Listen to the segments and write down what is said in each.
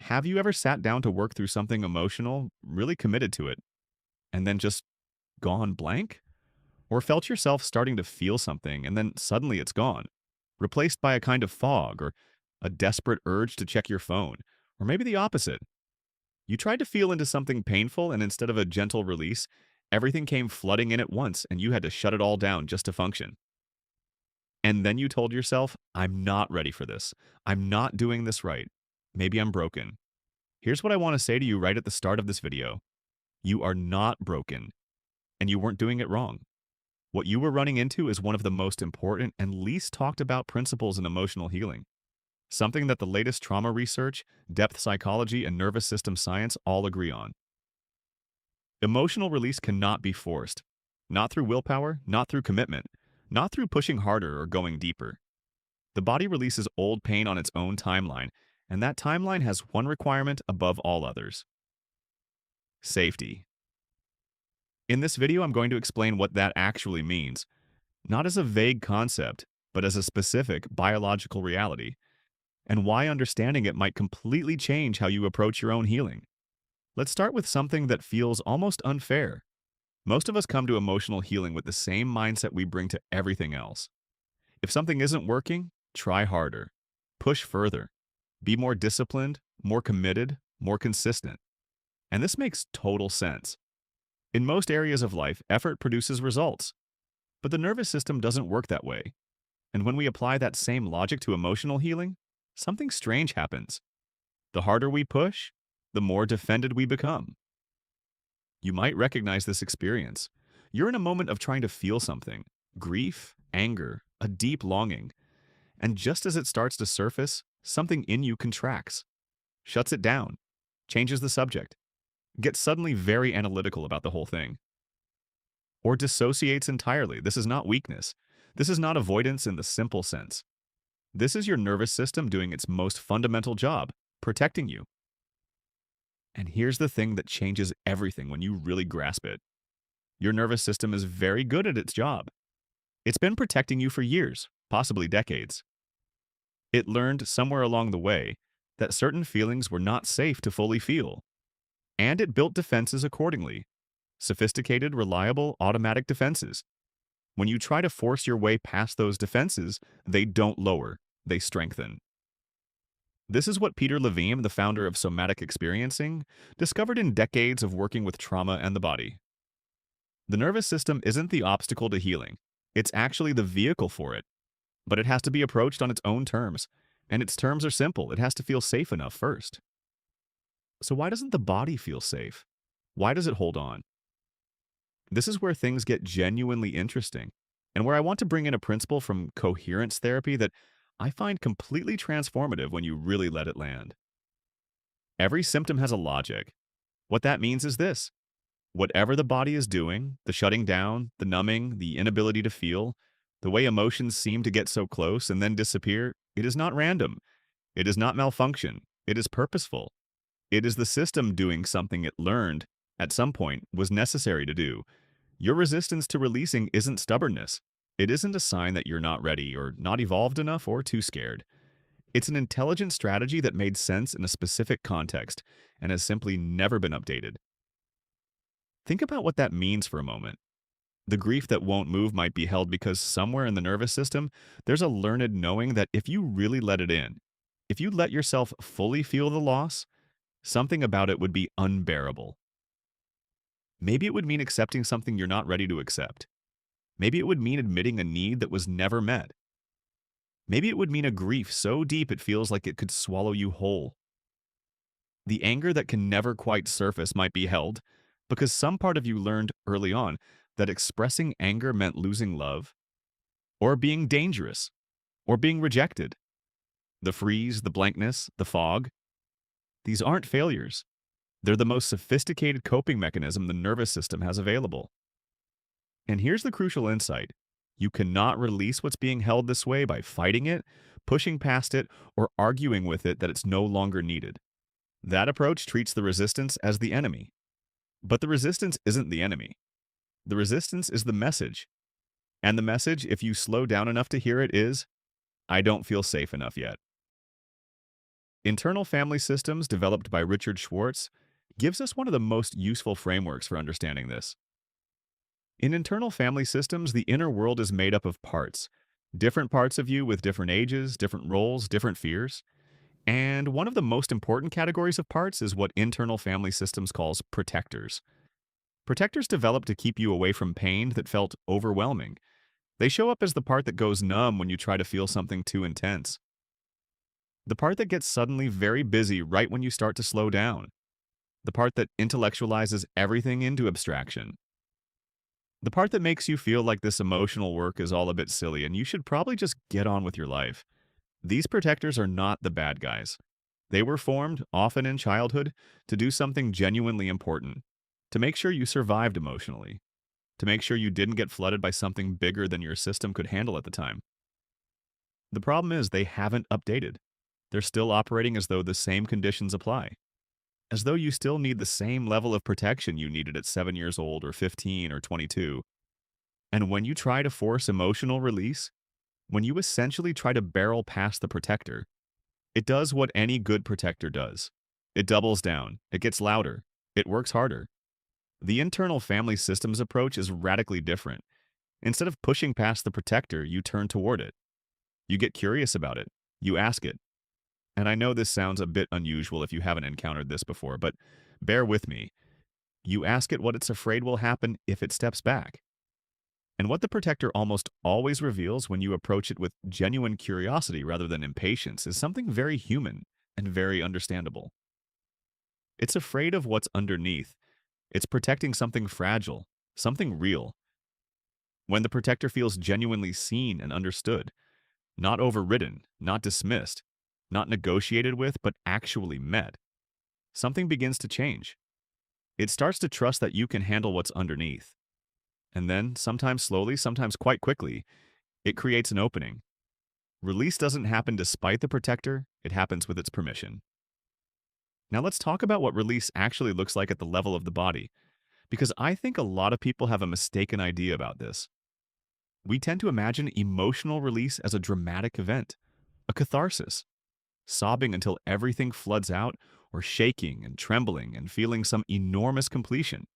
Have you ever sat down to work through something emotional, really committed to it, and then just gone blank? Or felt yourself starting to feel something and then suddenly it's gone, replaced by a kind of fog or a desperate urge to check your phone? Or maybe the opposite. You tried to feel into something painful and instead of a gentle release, everything came flooding in at once and you had to shut it all down just to function. And then you told yourself, I'm not ready for this. I'm not doing this right. Maybe I'm broken. Here's what I want to say to you right at the start of this video. You are not broken, and you weren't doing it wrong. What you were running into is one of the most important and least talked about principles in emotional healing, something that the latest trauma research, depth psychology, and nervous system science all agree on. Emotional release cannot be forced, not through willpower, not through commitment, not through pushing harder or going deeper. The body releases old pain on its own timeline, and that timeline has one requirement above all others: safety. In this video, I'm going to explain what that actually means, not as a vague concept, but as a specific biological reality, and why understanding it might completely change how you approach your own healing. Let's start with something that feels almost unfair. Most of us come to emotional healing with the same mindset we bring to everything else. If something isn't working, try harder, push further, be more disciplined, more committed, more consistent. And this makes total sense. In most areas of life, effort produces results. But the nervous system doesn't work that way. And when we apply that same logic to emotional healing, something strange happens. The harder we push, the more defended we become. You might recognize this experience. You're in a moment of trying to feel something: grief, anger, a deep longing. And just as it starts to surface, something in you contracts, shuts it down, changes the subject, gets suddenly very analytical about the whole thing, or dissociates entirely. This is not weakness. This is not avoidance in the simple sense. This is your nervous system doing its most fundamental job, protecting you. And here's the thing that changes everything when you really grasp it. Your nervous system is very good at its job. It's been protecting you for years, possibly decades. It learned somewhere along the way that certain feelings were not safe to fully feel, and it built defenses accordingly. Sophisticated, reliable, automatic defenses. When you try to force your way past those defenses, they don't lower, they strengthen. This is what Peter Levine, the founder of Somatic Experiencing, discovered in decades of working with trauma and the body. The nervous system isn't the obstacle to healing. It's actually the vehicle for it. But it has to be approached on its own terms. And its terms are simple. It has to feel safe enough first. So why doesn't the body feel safe? Why does it hold on? This is where things get genuinely interesting, and where I want to bring in a principle from coherence therapy that I find completely transformative when you really let it land. Every symptom has a logic. What that means is this: whatever the body is doing, the shutting down, the numbing, the inability to feel, the way emotions seem to get so close and then disappear, it is not random. It is not malfunction. It is purposeful. It is the system doing something it learned at some point was necessary to do. Your resistance to releasing isn't stubbornness. It isn't a sign that you're not ready or not evolved enough or too scared. It's an intelligent strategy that made sense in a specific context and has simply never been updated. Think about what that means for a moment. The grief that won't move might be held because somewhere in the nervous system, there's a learned knowing that if you really let it in, if you let yourself fully feel the loss, something about it would be unbearable. Maybe it would mean accepting something you're not ready to accept. Maybe it would mean admitting a need that was never met. Maybe it would mean a grief so deep it feels like it could swallow you whole. The anger that can never quite surface might be held because some part of you learned early on that expressing anger meant losing love, or being dangerous, or being rejected. The freeze, the blankness, the fog, these aren't failures. They're the most sophisticated coping mechanism the nervous system has available. And here's the crucial insight: you cannot release what's being held this way by fighting it, pushing past it, or arguing with it that it's no longer needed. That approach treats the resistance as the enemy. But the resistance isn't the enemy. The resistance is the message. And the message, if you slow down enough to hear it, is, I don't feel safe enough yet. Internal family systems developed by Richard Schwartz gives us one of the most useful frameworks for understanding this. In internal family systems, the inner world is made up of parts. Different parts of you with different ages, different roles, different fears. And one of the most important categories of parts is what internal family systems calls protectors. Protectors develop to keep you away from pain that felt overwhelming. They show up as the part that goes numb when you try to feel something too intense. The part that gets suddenly very busy right when you start to slow down. The part that intellectualizes everything into abstraction. The part that makes you feel like this emotional work is all a bit silly and you should probably just get on with your life. These protectors are not the bad guys. They were formed, often in childhood, to do something genuinely important, to make sure you survived emotionally, to make sure you didn't get flooded by something bigger than your system could handle at the time. The problem is they haven't updated. They're still operating as though the same conditions apply, as though you still need the same level of protection you needed at 7 years old or 15 or 22. And when you try to force emotional release, when you essentially try to barrel past the protector, it does what any good protector does. It doubles down, it gets louder, it works harder. The internal family systems approach is radically different. Instead of pushing past the protector, you turn toward it. You get curious about it. You ask it. And I know this sounds a bit unusual if you haven't encountered this before, but bear with me. You ask it what it's afraid will happen if it steps back. And what the protector almost always reveals when you approach it with genuine curiosity rather than impatience is something very human and very understandable. It's afraid of what's underneath. It's protecting something fragile, something real. When the protector feels genuinely seen and understood, not overridden, not dismissed, not negotiated with, but actually met, something begins to change. It starts to trust that you can handle what's underneath. And then, sometimes slowly, sometimes quite quickly, it creates an opening. Release doesn't happen despite the protector, it happens with its permission. Now let's talk about what release actually looks like at the level of the body, because I think a lot of people have a mistaken idea about this. We tend to imagine emotional release as a dramatic event, a catharsis, sobbing until everything floods out, or shaking and trembling and feeling some enormous completion.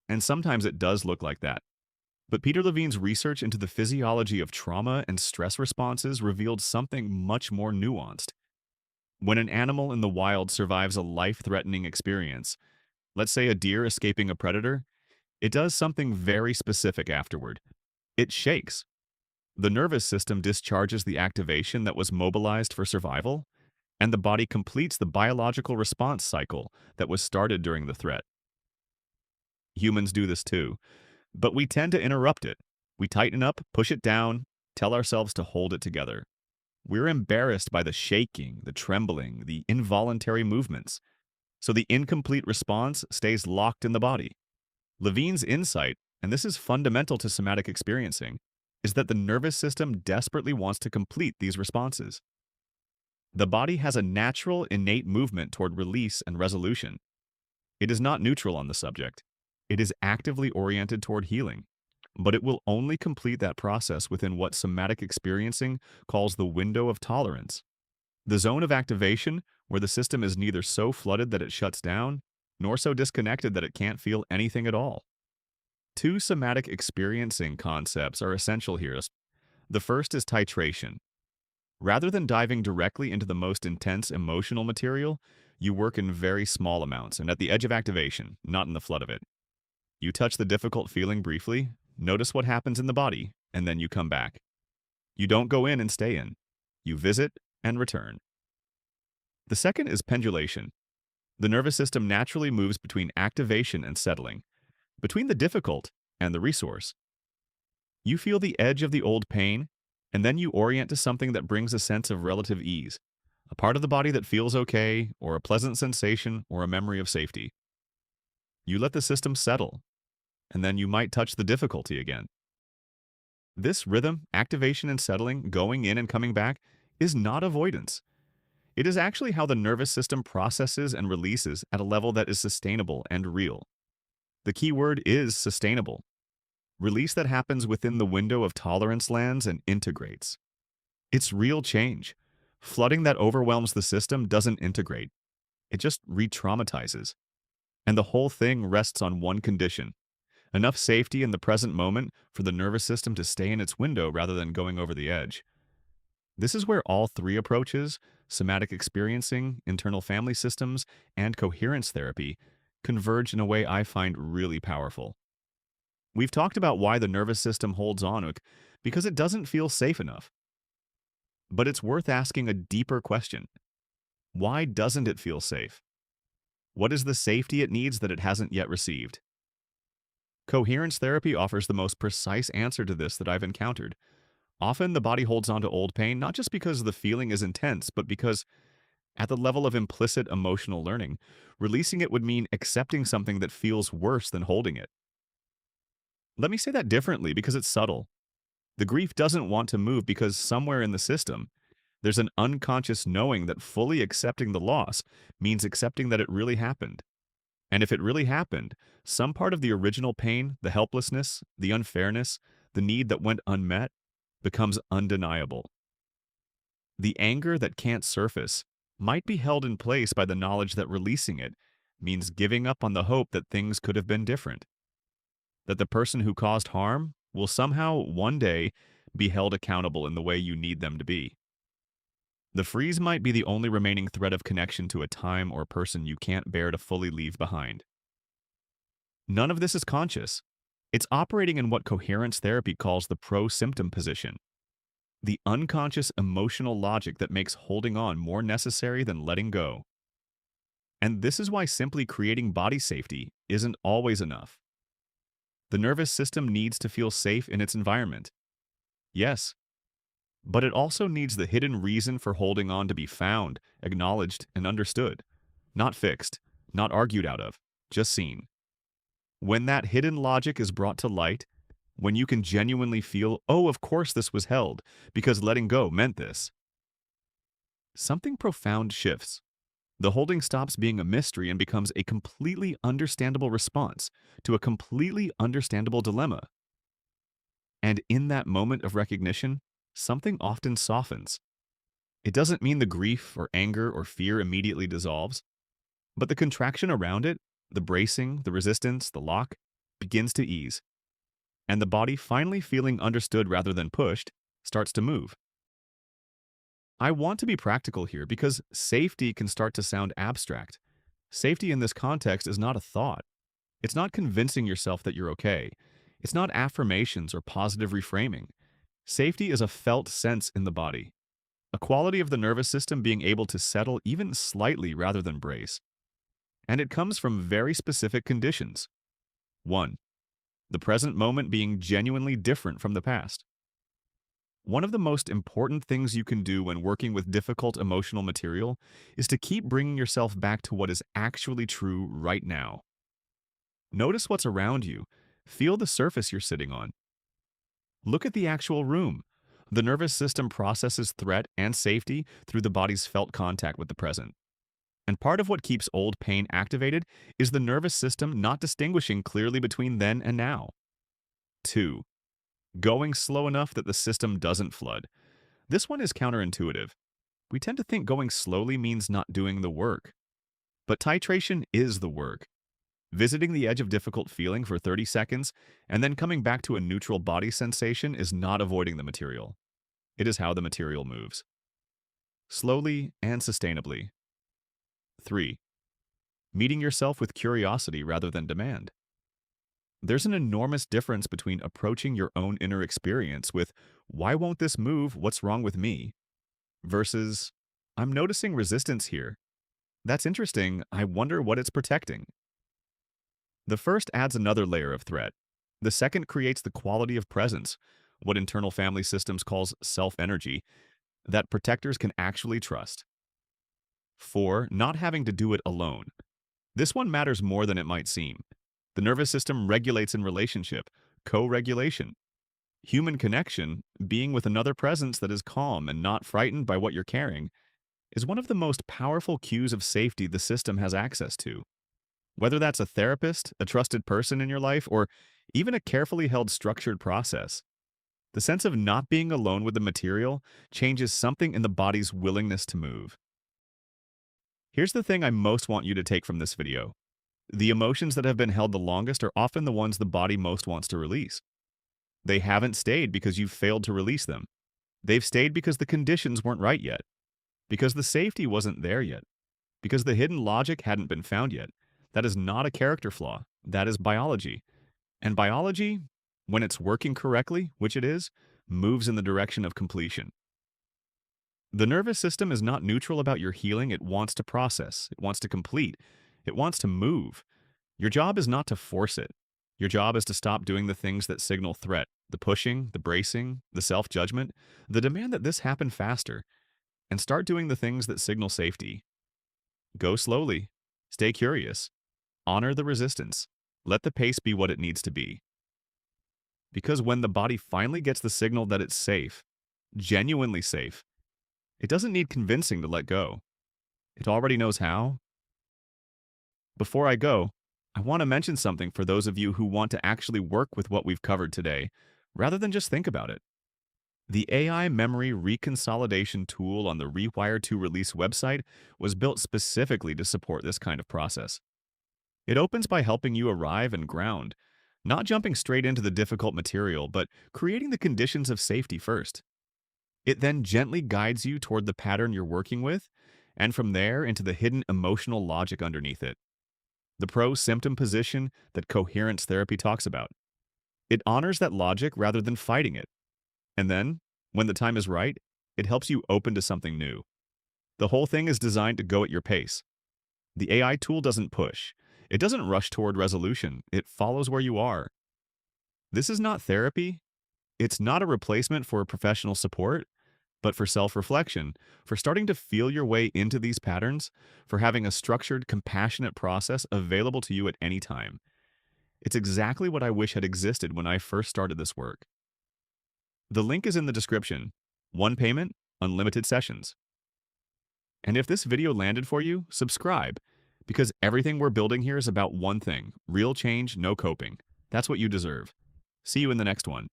And sometimes it does look like that. But Peter Levine's research into the physiology of trauma and stress responses revealed something much more nuanced. When an animal in the wild survives a life-threatening experience, let's say a deer escaping a predator, it does something very specific afterward. It shakes. The nervous system discharges the activation that was mobilized for survival, and the body completes the biological response cycle that was started during the threat. Humans do this too, but we tend to interrupt it. We tighten up, push it down, tell ourselves to hold it together. We're embarrassed by the shaking, the trembling, the involuntary movements. So the incomplete response stays locked in the body. Levine's insight, and this is fundamental to somatic experiencing, is that the nervous system desperately wants to complete these responses. The body has a natural, innate movement toward release and resolution. It is not neutral on the subject. It is actively oriented toward healing, but it will only complete that process within what somatic experiencing calls the window of tolerance, the zone of activation where the system is neither so flooded that it shuts down, nor so disconnected that it can't feel anything at all. Two somatic experiencing concepts are essential here. The first is titration. Rather than diving directly into the most intense emotional material, you work in very small amounts and at the edge of activation, not in the flood of it. You touch the difficult feeling briefly, notice what happens in the body, and then you come back. You don't go in and stay in. You visit and return. The second is pendulation. The nervous system naturally moves between activation and settling, between the difficult and the resource. You feel the edge of the old pain, and then you orient to something that brings a sense of relative ease, a part of the body that feels okay, or a pleasant sensation, or a memory of safety. You let the system settle, and then you might touch the difficulty again. This rhythm, activation and settling, going in and coming back, is not avoidance. It is actually how the nervous system processes and releases at a level that is sustainable and real. The key word is sustainable. Release that happens within the window of tolerance lands and integrates. It's real change, Flooding that overwhelms the system doesn't integrate, it just re traumatizes. And the whole thing rests on one condition: enough safety in the present moment for the nervous system to stay in its window rather than going over the edge. This is where all three approaches, somatic experiencing, internal family systems, and coherence therapy, converge in a way I find really powerful. We've talked about why the nervous system holds on because it doesn't feel safe enough. But it's worth asking a deeper question. Why doesn't it feel safe? What is the safety it needs that it hasn't yet received? Coherence therapy offers the most precise answer to this that I've encountered. Often the body holds on to old pain not just because the feeling is intense, but because, at the level of implicit emotional learning, releasing it would mean accepting something that feels worse than holding it. Let me say that differently because it's subtle. The grief doesn't want to move because somewhere in the system, there's an unconscious knowing that fully accepting the loss means accepting that it really happened. And if it really happened, some part of the original pain, the helplessness, the unfairness, the need that went unmet, becomes undeniable. The anger that can't surface might be held in place by the knowledge that releasing it means giving up on the hope that things could have been different, that the person who caused harm will somehow one day be held accountable in the way you need them to be. The freeze might be the only remaining thread of connection to a time or person you can't bear to fully leave behind. None of this is conscious. It's operating in what coherence therapy calls the pro-symptom position, the unconscious emotional logic that makes holding on more necessary than letting go. And this is why simply creating body safety isn't always enough. The nervous system needs to feel safe in its environment. Yes, but it also needs the hidden reason for holding on to be found, acknowledged, and understood. Not fixed, not argued out of, just seen. When that hidden logic is brought to light, when you can genuinely feel, oh, of course this was held, because letting go meant this, something profound shifts. The holding stops being a mystery and becomes a completely understandable response to a completely understandable dilemma. And in that moment of recognition, something often softens. It doesn't mean the grief or anger or fear immediately dissolves, but the contraction around it, the bracing, the resistance, the lock, begins to ease. And the body, finally feeling understood rather than pushed, starts to move. I want to be practical here because safety can start to sound abstract. Safety in this context is not a thought. It's not convincing yourself that you're okay. It's not affirmations or positive reframing. Safety is a felt sense in the body, a quality of the nervous system being able to settle even slightly rather than brace. And it comes from very specific conditions. 1. The present moment being genuinely different from the past. One of the most important things you can do when working with difficult emotional material is to keep bringing yourself back to what is actually true right now. Notice what's around you. Feel the surface you're sitting on. Look at the actual room. The nervous system processes threat and safety through the body's felt contact with the present. And part of what keeps old pain activated is the nervous system not distinguishing clearly between then and now. 2. Going slow enough that the system doesn't flood. This one is counterintuitive. We tend to think going slowly means not doing the work. But titration is the work. Visiting the edge of difficult feeling for 30 seconds and then coming back to a neutral body sensation is not avoiding the material. It is how the material moves. Slowly and sustainably. 3. Meeting yourself with curiosity rather than demand. There's an enormous difference between approaching your own inner experience with, why won't this move, what's wrong with me, versus, I'm noticing resistance here. That's interesting, I wonder what it's protecting. The first adds another layer of threat. The second creates the quality of presence, what internal family systems calls self-energy, that protectors can actually trust. 4. Not having to do it alone. This one matters more than it might seem. The nervous system regulates in relationship, co-regulation. Human connection, being with another presence that is calm and not frightened by what you're carrying, is one of the most powerful cues of safety the system has access to. Whether that's a therapist, a trusted person in your life, or even a carefully held structured process, The sense of not being alone with the material changes something in the body's willingness to move. Here's the thing I most want you to take from this video. The emotions that have been held the longest are often the ones the body most wants to release. They haven't stayed because you've failed to release them. They've stayed because the conditions weren't right yet, because the safety wasn't there yet, because the hidden logic hadn't been found yet. That is not a character flaw. That is biology. And biology, when it's working correctly, which it is, moves in the direction of completion. The nervous system is not neutral about your healing. It wants to process. It wants to complete. It wants to move. Your job is not to force it. Your job is to stop doing the things that signal threat, the pushing, the bracing, the self-judgment, the demand that this happen faster, and start doing the things that signal safety. Go slowly. Stay curious. Honor the resistance. Let the pace be what it needs to be. Because when the body finally gets the signal that it's safe, genuinely safe, it doesn't need convincing to let go. It already knows how. Before I go, I want to mention something for those of you who want to actually work with what we've covered today, rather than just think about it. The AI memory reconsolidation tool on the RewireToRelease website was built specifically to support this kind of process. It opens by helping you arrive and ground, not jumping straight into the difficult material, but creating the conditions of safety first. It then gently guides you toward the pattern you're working with, and from there into the hidden emotional logic underneath it. The pro-symptom position that Coherence Therapy talks about. It honors that logic rather than fighting it. And then, when the time is right, it helps you open to something new. The whole thing is designed to go at your pace. The AI tool doesn't push. It doesn't rush toward resolution. It follows where you are. This is not therapy. It's not a replacement for professional support, but for self-reflection, for starting to feel your way into these patterns, for having a structured, compassionate process available to you at any time. It's exactly what I wish had existed when I first started this work. The link is in the description. One payment, unlimited sessions. And if this video landed for you, subscribe, because everything we're building here is about one thing: real change, no coping. That's what you deserve. See you in the next one.